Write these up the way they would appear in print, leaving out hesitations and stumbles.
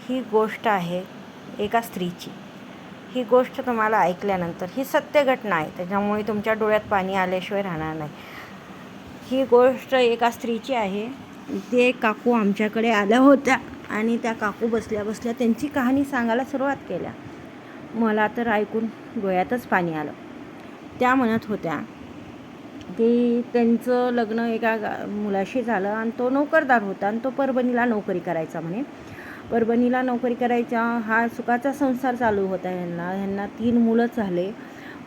ही गोष्ट आहे एका स्त्रीची. ही गोष्ट तुम्हाला ऐकल्यानंतर ही सत्य घटना आहे, त्याच्यामुळे तुमच्या डोळ्यात पाणी आल्याशिवाय राहणार नाही. ही गोष्ट एका स्त्रीची आहे. ते काकू आमच्याकडे आल्या होत्या आणि त्या काकू बसल्या बसल्या त्यांची कहाणी सांगायला सुरुवात केल्या. मला तर ऐकून डोळ्यातच पाणी आलं. त्या म्हणत होत्या की त्यांचं लग्न एका मुलाशी झालं आणि तो नोकरदार होता आणि तो परभणीला नोकरी करायचा म्हणे. परभणीला नोकरी करायचा हा सुखाचा संसार चालू होता. ह्यांना 3 मुलंच झाले,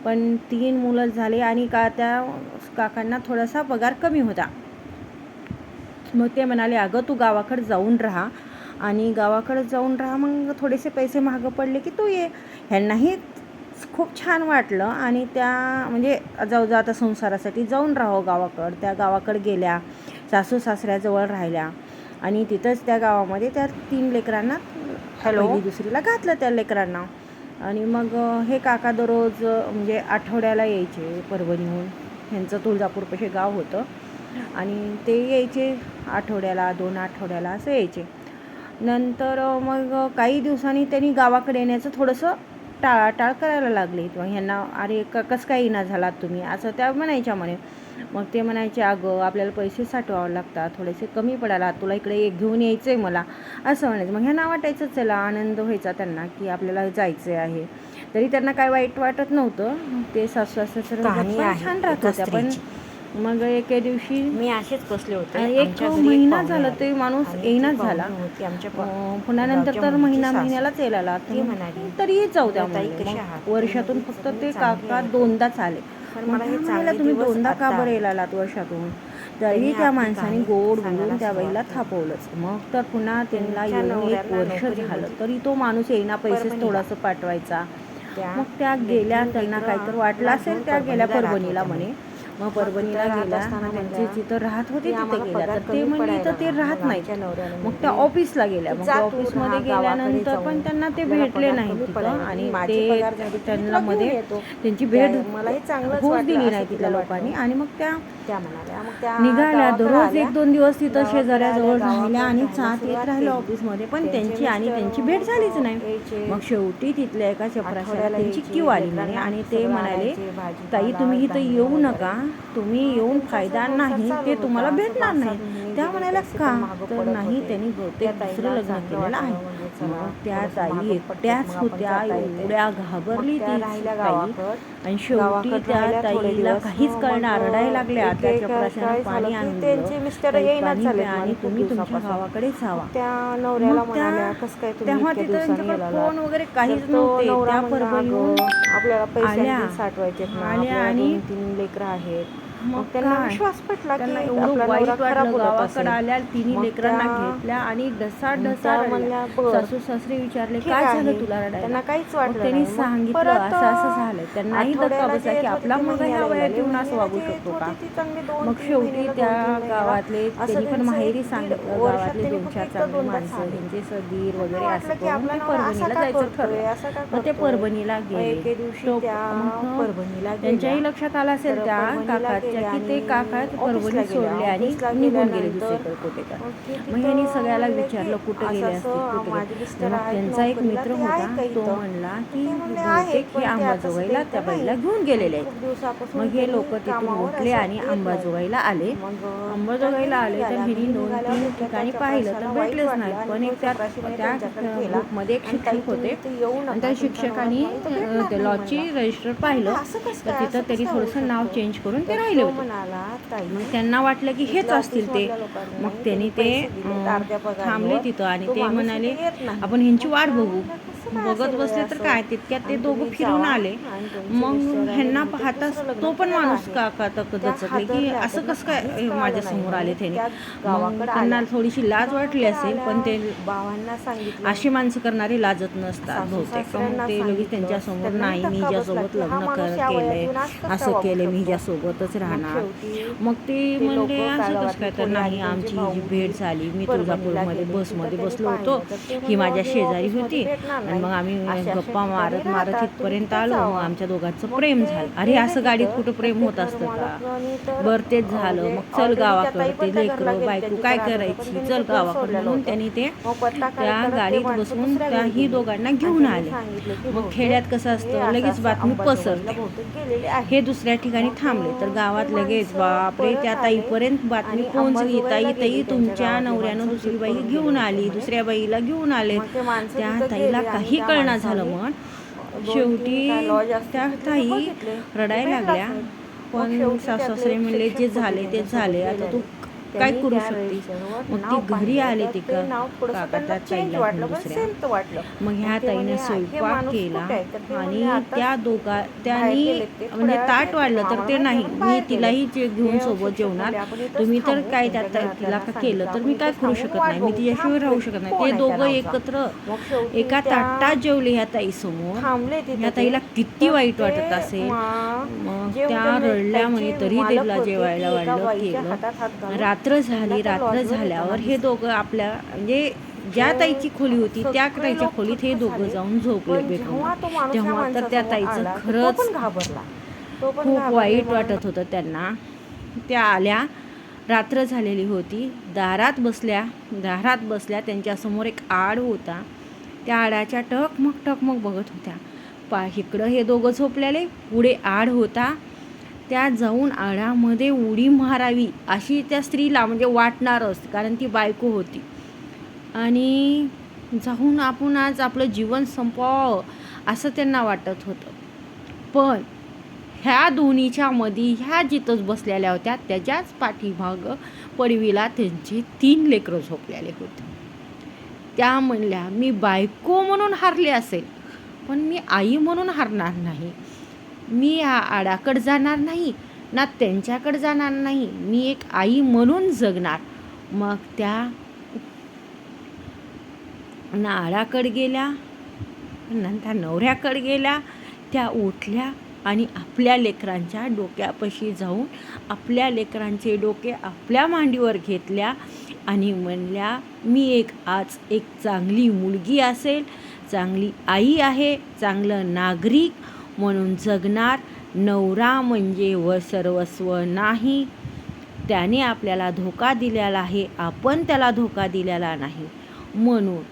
पण 3 मुलं झाले आणि त्या काकांना थोडासा पगार कमी होता. मग ते म्हणाले, अगं तू गावाकडे जाऊन राहा आणि गावाकडे जाऊन राहा, मग थोडेसे पैसे महाग पडले की तू ये. ह्यांनाही खूप छान वाटलं आणि त्या म्हणजे जाऊ आता संसारासाठी जाऊन राहो गावाकडं. त्या गावाकडे गेल्या, सासू सासऱ्याजवळ राहिल्या आणि तिथंच त्या गावामध्ये त्या 3 लेकरांना पहिली दुसरीला घातलं त्या लेकरांना. आणि मग हे काका दररोज म्हणजे आठवड्याला यायचे परभणीहून. ह्यांचं तुळजापूरपाशी गाव होतं आणि ते यायचे आठवड्याला 2 आठवड्याला असं यायचे. नंतर मग काही दिवसांनी त्यांनी गावाकडे येण्याचं थोडंसं टाळाटाळ करायला लागले. किंवा ह्यांना अरे कसं काय येणं झालात तुम्ही असं त्या म्हणायच्या म्हणे. मग ते म्हणायचे, अगं आपल्याला पैसे साठवावे लागतात, थोडेसे कमी पडायला, तुला इकडे घेऊन यायचं आहे मला असं म्हणायचं. मग ह्यांना वाटायचं चला आनंद व्हायचा त्यांना की आपल्याला जायचं आहे. तरी त्यांना काय वाईट वाटत नव्हतं. ते सासू सासरे छान राहत होत्या. पण मग एके दिवशी मी असेच बसले होते, 1 महिना झाला ते माणूस येईनाच झाला. पुन्हा नंतर तर महिन्यालाच यायला लागला. तरी जाऊ द्या वर्षातून फक्त ते काका 2दाच आले. मला हे चांगलं तुम्ही 2दा का बरं यायला आलात वर्षातून. तरी त्या माणसाने गोड बोलून त्या बाईला थापवलंच. मग तर पुन्हा त्यांना येऊन 1 वर्ष झालं तरी तो माणूस येईना, पैसेच थोडंसं पाठवायचा. मग त्या गेल्या, त्यांना काहीतरी वाटलं असेल, त्या गेल्या परभणीला म्हणे. मग परभणीला गेल्या, त्यांचे जिथं राहत होते तिथे गेल्या, तर ते म्हणजे तर ते राहत नाहीत. मग त्या ऑफिसला गेल्या. मग ऑफिसमध्ये गेल्यानंतर पण त्यांना ते भेटले नाही तिथं आणि ते त्यांना मध्ये त्यांची भेट होऊच दिली नाही तिथल्या लोकांनी. आणि मग त्या निघाल्या. दररोज 1-2 दिवस तिथं शेजाऱ्याजवळ राहिल्या आणि चात येत राहिल्या ऑफिसमध्ये, पण त्यांची भेट झालीच नाही. मग शेवटी तिथल्या एका चपराशाला त्यांची क्यू आली म्हणे आणि ते म्हणाले, ताई तुम्ही इथं येऊ नका, तुम्ही येऊन फायदा नाही, ते तुम्हाला भेटणार नाही. त्या म्हणाल्या का? तर नाही, त्यांनी बहुतेक दुसरं लग्न केलेलं आहे. मग त्या ताई एकट्याच होत्या. एवढ्या घाबरली ती ताई आणि शेवटी त्या ताईला काहीच कळणार, रडायला लागल्या. त्या चपराशाने पाणी आणून दिलं आणि तुम्ही तुमच्या गावाकडे जावा. तेव्हा तिथं त्यांच्याकडे फोन वगैरे काहीच नव्हते. त्या परभणीहून आल्या आणि 3 लेकरं आहेत. मग त्यांना विश्वास पटला की एवढं वाईट वाटलं. गावाकडे आल्या, 3 लेकरांना घेतल्या आणि ढसाढसा सासू सासरे विचारले, काय झालं तुला रडायला? त्यांना काहीच वाटलं. त्यांनी सांगितलं असं असं झालं. त्यांनाही धक्का बसला की आपला मुलगा ह्या वयात येऊन असं वागू शकतो का? मग शेवटी त्या गावातले त्यांनी पण माहेरी सांगितलं. गावातले 2-4 चांगली माणसं, त्यांचे सदीर वगैरे असं करून ते परभणीला जायचं ठरलं. मग ते परभणीला गेले. त्यांच्याही लक्षात आलं असेल त्या काकाच्या की ते काका परभणी सोडले आणि निघून गेले दुसरीकडे कुठे तर. मग ह्यांनी सगळ्याला विचारलं कुठे गेले असतील, कुठे गेले. मग त्यांचा एक मित्र होता, तो म्हणला की बहुतेक हे अंबाजोगाईला त्या बाईला घेऊन गेलेले आहेत. मग हे लोक तिथून उठले आणि अंबाजोगाईला आले. अंबाजोगाईला आले तर ह्यांनी 2-3 ठिकाणी पाहिलं तर भेटलेच नाहीत. पण एक त्या ग्रुपमध्ये एक शिक्षक होते आणि त्या शिक्षकांनी ते लॉजची रजिस्टर पाहिलं तर तिथं त्यांनी थोडंसं नाव चेंज करून ते राहिले होते. मग त्यांना वाटलं की हेच असतील ते. मग त्यांनी ते थांबले तिथं आणि ते म्हणाले आपण ह्यांची वाट बघू. बघत बसले तर काय तितक्यात ते दोघं फिरून आले. मग ह्यांना पाहताच तो पण माणूस काका दचकले की असं कसं काय माझ्या समोर आले त्यांनी. मग त्यांना थोडीशी लाज वाटली असेल, पण ते अशी माणसं करणारी लाजत नसतात बहुतेक. मग ते लगेच त्यांच्यासमोर नाही, मी हिच्यासोबत लग्न केलंय, असं केलं, मी हिच्यासोबतच राहणार. मग ते म्हणले असं कसं काय? तर नाही, आमची ही जी भेट झाली, मी तुळजापूरमध्ये बसमध्ये बसलो होतो, ही माझ्या शेजारी होती आणि नाही. मग आम्ही अशा गप्पा ठिकाणी मारत मारत राहतात, तुम्ही इथपर्यंत तिथे आलो. जावा. मग आमच्या दोघांचं मग प्रेम ते झालं. अरे गेले असं गाडीत तिथं, कुठं तर प्रेम ते होत असतं का? घरमालकाने तर बरं तेच झालं. म्हणजे मग चल ऑलरेडी त्या गावाकडं, ताई ते पण त्या घरला लेकरं गेले, बायको जिथं काय राहत होत्या, पण करायची, त्यांनी चल ते घर गावाकडं सोडलेलं म्हणून होतं. त्यांनी ते मग पत्ता त्या काढत काढत ते गाडीत माणसं बसून दुसऱ्या घरी त्याही गेली दोघांना आणि घेऊन त्यांनी आले. सांगितलं की मग बहुतेक खेड्यात कसं हे असतं, असं लगेच असं बातमी अंबाजोगाईला पसरते. बहुतेक गेलेले आहे. हे दुसऱ्या ठिकाणी मग थांबले तर ते गावात लगेच माणसं बापरे परत त्या आले ताईपर्यंत बातमी आणि पोहोचली. अंबाजोगाईला ताई गेली, ताई त्यांच्या तुमच्या गावातली नवऱ्यानं माणसं दुसरी जीप बाई करून गेले घेऊन होते आली, म्हणे. दुसऱ्या बाईला घेऊन आलेत. मग ते माणसं त्या तिथं ताईला गेले आणि काही त्या कळना झालं. माणसाने मग 2-3 काय शेवटी लॉज असतील त्या तिथले ते ताई बघितले, ते रडायला भेटलाच लागल्या. नाहीत. मग पण शेवटी सासू त्यातले सासरे एक म्हणले जे शिक्षक होते झाले ते त्यांच्यासोबत झाले, आता तू गेलेले, काय त्यांनी करू त्या शकतेस. रजिस्टरवर मग ती नाव घरी पाहिलं आले तर ते ते नाव थोडंसं काका त्यांना त्या चेंज ताईला घेऊन वाटलं, पण दुसऱ्या. सेमचं वाटलं. मग ह्या ते ताईने म्हणले हे स्वयंपाक माणूस केला कुठे आहे, तर ते म्हणले आणि आताच त्या बाहेर त्यांनी गेलेत, ते म्हणजे थोड्या वेळात ताट येतील, वाढलं तर आम्हाला ते माहित नाही, पण मी बाहेर गेलेत. तिलाही घेऊन ते सोबत शिक्षक जेवणार. म्हणले आपण इथंच तुम्ही तर थांबू, काय त्यांच्या त्यात तिला घरातल्यांना का केलं सांगितलं तर आपण मी काय इथंच करू थांबून शकत वाट नाही, मी बघू की हा तिच्याशिवाय राहू शकत नाही. फोन ते आहे त्या दोघं नावचा. एकत्र मग शेवटी एका त्या ताटात जेवले ह्या ताईसमोर. थांबले ह्या तिथं ते, ताईला किती तर वाईट ते वाटत असेल. मग जे त्या उद्या रडल्या म्हणे, ताईचे तरी मालक तिला होते जेवायला ती एका वाढलं बाईच्या केलं. हातात हात घालून रात्र त्यांना झाली. त्या रात्र लॉजवर येताना झाल्यावर हे दिसले. दोघं आपल्या म्हणजे ज्या ते ताईची खोली होती त्या सगळे ताईच्या लोक खोलीत हे थक्क दोघं झाले, जाऊन झोपले पण जेव्हा बेडरूमात. तो माणूस या तेव्हा तर त्या माणसासमोर ताईचं आला तर तो खरंच पण घाबरला. तो पण खूप घाबरले. वाईट मग वाटत होतं त्यांना. त्या आल्या, रात्र झालेली होती, दारात बसल्या. त्यांच्यासमोर एक आड होता. त्या आडाच्या टकमक बघत होत्या. इकडं हे दोघं झोपलेले, पुढे आड होता. त्या जाऊन आडामध्ये उडी मारावी अशी त्या स्त्रीला म्हणजे वाटणारच, कारण ती बायको होती. आणि जाऊन आपण आज आपलं जीवन संपवावं असं त्यांना वाटत होतं. पण ह्या दोन्हीच्या मध्ये ह्या जिथंच बसलेल्या होत्या त्याच्याच पाठीमागं पडवीला त्यांचे 3 लेकरं झोपलेले होते. त्या म्हणल्या, मी बायको म्हणून हारले असेल, पण मी आई म्हणून हारणार नाही. मी या आडाकडे जाणार नाही ना त्यांच्याकडे जाणार नाही. मी एक आई म्हणून जगणार. मग त्या ना आडाकडे गेल्या, नंतर नवऱ्याकडे गेल्या. त्या उठल्या आणि आपल्या लेकरांच्या डोक्यापाशी जाऊन आपल्या लेकरांचे डोके आपल्या मांडीवर घेतल्या आणि म्हणल्या, मी आज एक चांगली मुलगी असेल, चांगली आई आहे, चांगलं नागरिक म्हणून जगणार. नवरा म्हणजे सर्वस्व नाही. त्याने आपल्याला धोका दिलेला आहे, आपण त्याला धोका दिलेला नाही. म्हणून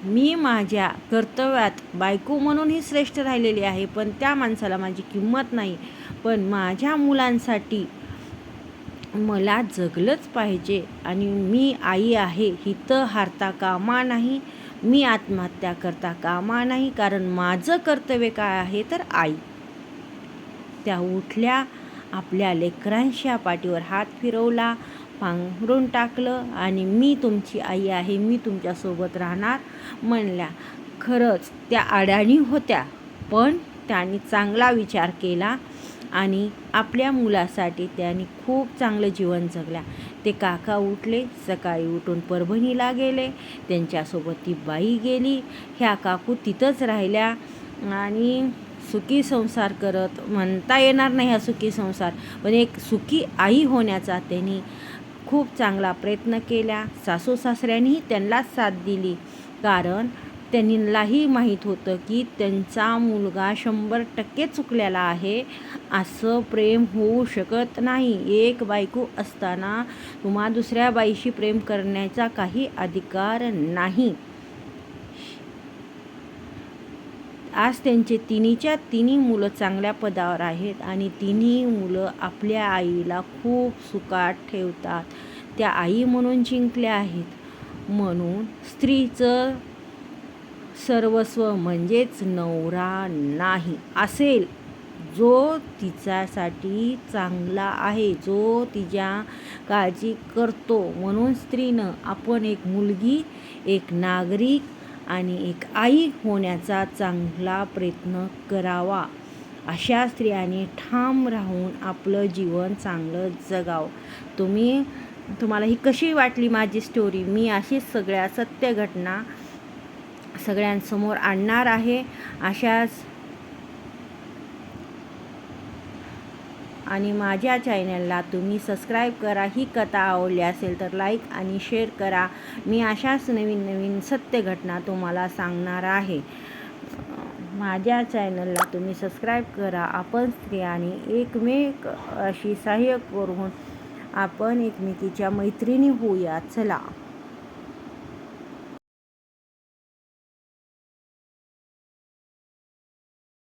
मी माझ्या कर्तव्यात बायको म्हणूनही श्रेष्ठ राहिलेली आहे, पण त्या माणसाला माझी किंमत नाही. पण माझ्या मुलांसाठी मला जगलंच पाहिजे आणि मी आई आहे, हिथं हारता कामा नाही, मी आत्महत्या करता कामा नाही, कारण माझं कर्तव्य काय आहे तर आई. त्या उठल्या, आपल्या लेकरांच्या पाठीवर हात फिरवला, पांघरून टाकलं आणि मी तुमची आई आहे, मी तुमच्यासोबत राहणार म्हणल्या. खरंच त्या अडाणी होत्या, पण त्यांनी चांगला विचार केला आणि आपल्या मुलासाठी त्यांनी खूप चांगलं जीवन जगल्या. ते काका उठले, सकाळी उठून परभणीला गेले, त्यांच्यासोबत ती बाई गेली. ह्या काकू तिथंच राहिल्या आणि सुखी संसार करत, म्हणता येणार नाही हा सुखी संसार, पण एक सुखी आई होण्याचा त्यांनी खूप चांगला प्रयत्न केला. सासू सासऱ्यांनीही त्यांनाच साथ दिली, कारण त्यांनाही माहीत होतं की त्यांचा मुलगा 100% चुकलेला आहे. असं प्रेम होऊ शकत नाही. एक बायको असताना तुम्हा दुसऱ्या बाईशी प्रेम करण्याचा काही अधिकार नाही. आज त्यांचे तिन्ही मुलं चांगल्या पदावर आहेत आणि तिन्ही मुलं आपल्या आईला खूप सुखात ठेवतात. त्या आई म्हणून जिंकल्या आहेत. म्हणून स्त्रीचं सर्वस्व म्हणजेच नवरा नाही. असेल जो तिच्यासाठी चांगला आहे, जो तिच्या काळजी करतो. म्हणून स्त्रीनं आपण एक मुलगी, एक नागरिक आणि एक आई होण्याचा चांगला प्रयत्न करावा. अशा स्त्रियांनी ठाम राहून आपलं जीवन चांगलं जगावं. तुम्हाला ही कशी वाटली माझी स्टोरी? मी अशीच सगळ्या सत्य घटना सगळ्यांसमोर आणणार आहे. अशाच आणि माझ्या चॅनलला तुम्ही सबस्क्राईब करा. ही कथा आवडली असेल तर लाईक आणि शेअर करा. मी अशाच नवीन सत्य घटना तुम्हाला सांगणार आहे. माझ्या चॅनलला तुम्ही सबस्क्राईब करा. आपण स्त्रियांनी एकमेक अशी सहाय्य करून आपण एकमेकीच्या मैत्रिणी होऊया. चला.